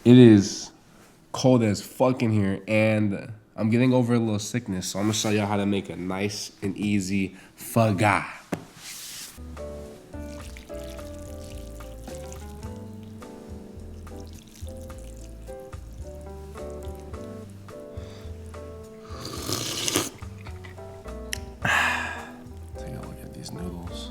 It is cold as fuck in here, and I'm getting over a little sickness, so I'm gonna show y'all how to make a nice and easy pho ga. Take a look at these noodles.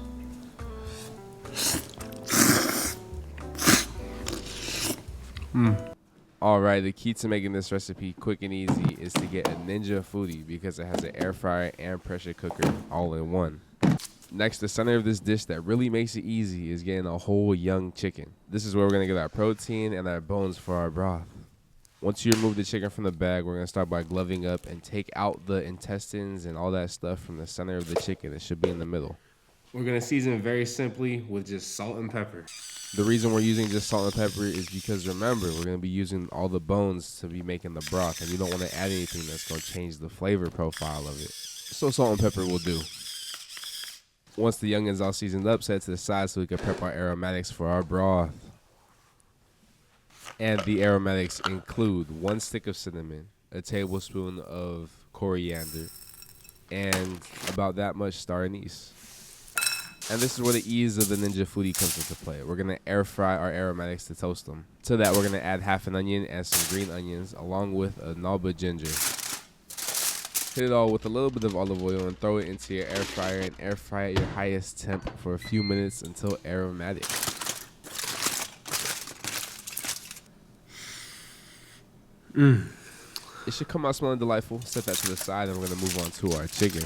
Alright, the key to making this recipe quick and easy is to get a Ninja Foodie because it has an air fryer and pressure cooker all in one. Next, the center of this dish that really makes it easy is getting a whole young chicken. This is where we're going to get our protein and our bones for our broth. Once you remove the chicken from the bag, we're going to start by gloving up and take out the intestines and all that stuff from the center of the chicken. It should be in the middle. We're gonna season it very simply with just salt and pepper. The reason we're using just salt and pepper is because, remember, we're going to be using all the bones to be making the broth, and you don't want to add anything that's going to change the flavor profile of it. So salt and pepper will do. Once the young is all seasoned up, set it to the side so we can prep our aromatics for our broth. And the aromatics include 1 stick of cinnamon, a tablespoon of coriander, and about that much star anise. And this is where the ease of the Ninja Foodie comes into play. We're going to air fry our aromatics to toast them. To that, we're going to add half an onion and some green onions, along with a knob of ginger. Hit it all with a little bit of olive oil and throw it into your air fryer and air fry at your highest temp for a few minutes until aromatic. It should come out smelling delightful. Set that to the side and we're going to move on to our chicken.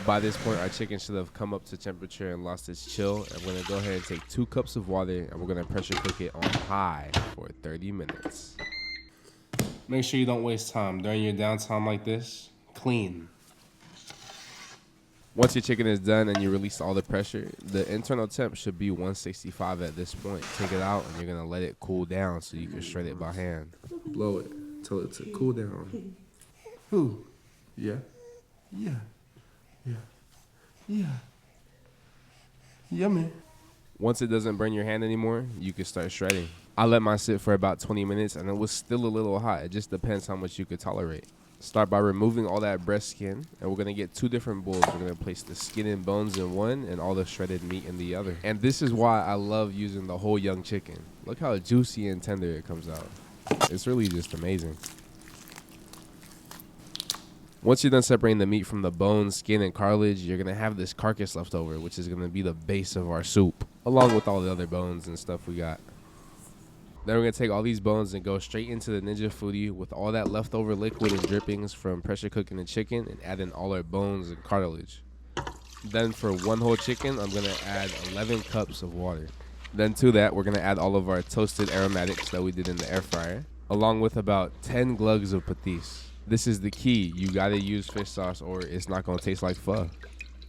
By this point, our chicken should have come up to temperature and lost its chill. And we're going to go ahead and take 2 cups of water and we're going to pressure cook it on high for 30 minutes. Make sure you don't waste time. During your downtime like this, clean. Once your chicken is done and you release all the pressure, the internal temp should be 165 at this point. Take it out and you're going to let it cool down so you can shred it by hand. Blow it. Tell it to cool down. Ooh. Yeah. Yeah. Yeah. Yeah. Yummy. Once it doesn't burn your hand anymore, you can start shredding. I let mine sit for about 20 minutes and it was still a little hot. It just depends how much you could tolerate. Start by removing all that breast skin, and we're going to get 2 different bowls. We're going to place the skin and bones in one and all the shredded meat in the other. And this is why I love using the whole young chicken. Look how juicy and tender it comes out. It's really just amazing. Once you're done separating the meat from the bones, skin, and cartilage, you're going to have this carcass left over, which is going to be the base of our soup, along with all the other bones and stuff we got. Then we're going to take all these bones and go straight into the Ninja Foodie with all that leftover liquid and drippings from pressure cooking the chicken and add in all our bones and cartilage. Then for 1 whole chicken, I'm going to add 11 cups of water. Then to that, we're going to add all of our toasted aromatics that we did in the air fryer, along with about 10 glugs of patis. This is the key. You got to use fish sauce or it's not going to taste like pho.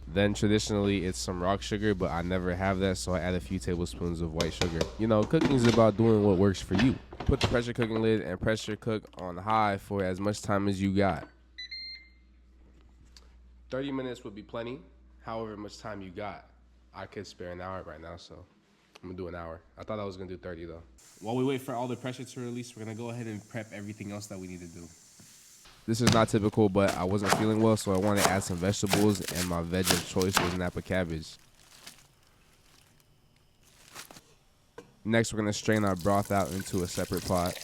Then traditionally it's some rock sugar, but I never have that, so I add a few tablespoons of white sugar. You know, cooking is about doing what works for you. Put the pressure cooking lid and pressure cook on high for as much time as you got. 30 minutes would be plenty. However much time you got. I could spare an hour right now, so I'm gonna do an hour. I thought I was gonna do 30 though. While we wait for all the pressure to release, we're gonna go ahead and prep everything else that we need to do. This is not typical, but I wasn't feeling well, so I wanted to add some vegetables, and my veg of choice was Napa cabbage. Next, we're going to strain our broth out into a separate pot.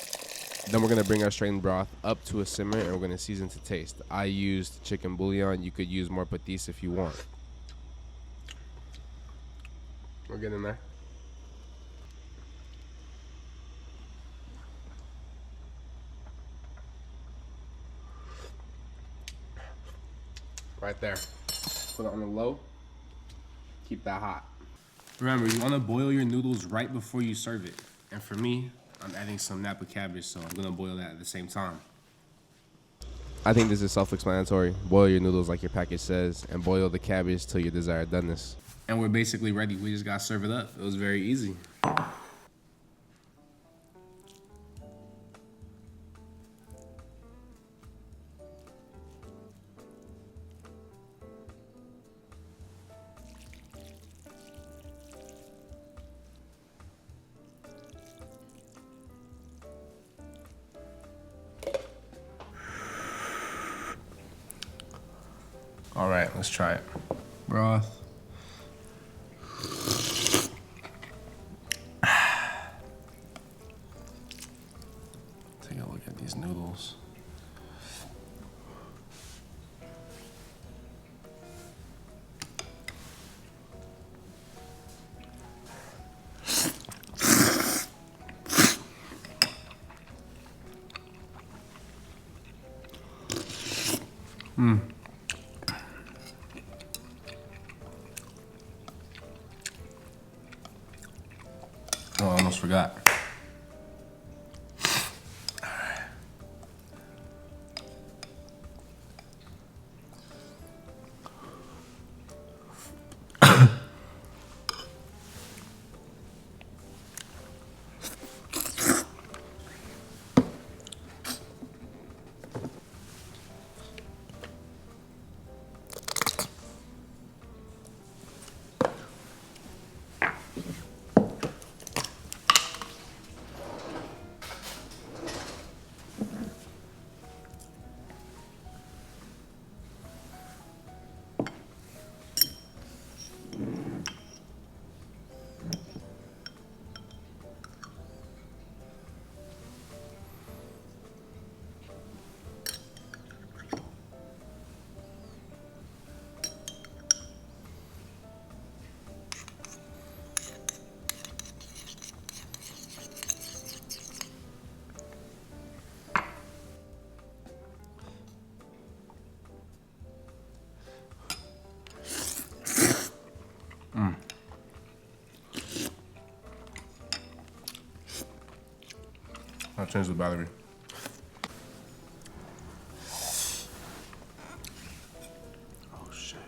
Then we're going to bring our strained broth up to a simmer, and we're going to season to taste. I used chicken bouillon. You could use more patis if you want. We're getting there. Right there. Put it on the low. Keep that hot. Remember, you want to boil your noodles right before you serve it. And for me, I'm adding some Napa cabbage, so I'm going to boil that at the same time. I think this is self-explanatory. Boil your noodles like your package says, and boil the cabbage till your desired doneness. And we're basically ready. We just got to serve it up. It was very easy. All right, let's try it. Broth. Take a look at these noodles. Oh, I almost forgot. I'll change the battery. Oh shit.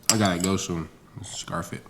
I gotta go soon. Scarf it.